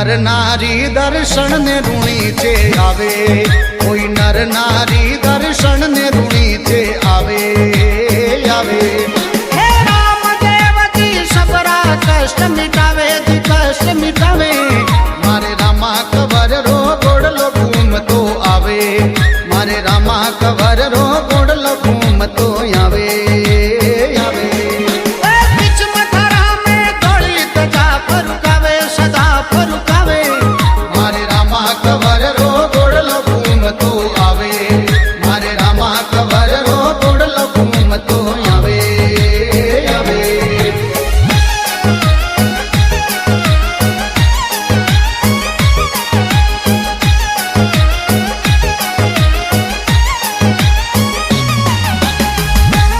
નર નારી દર્શન ને ઋણી છે આવે, કોઈ નર નારી દર્શન ને ઋણી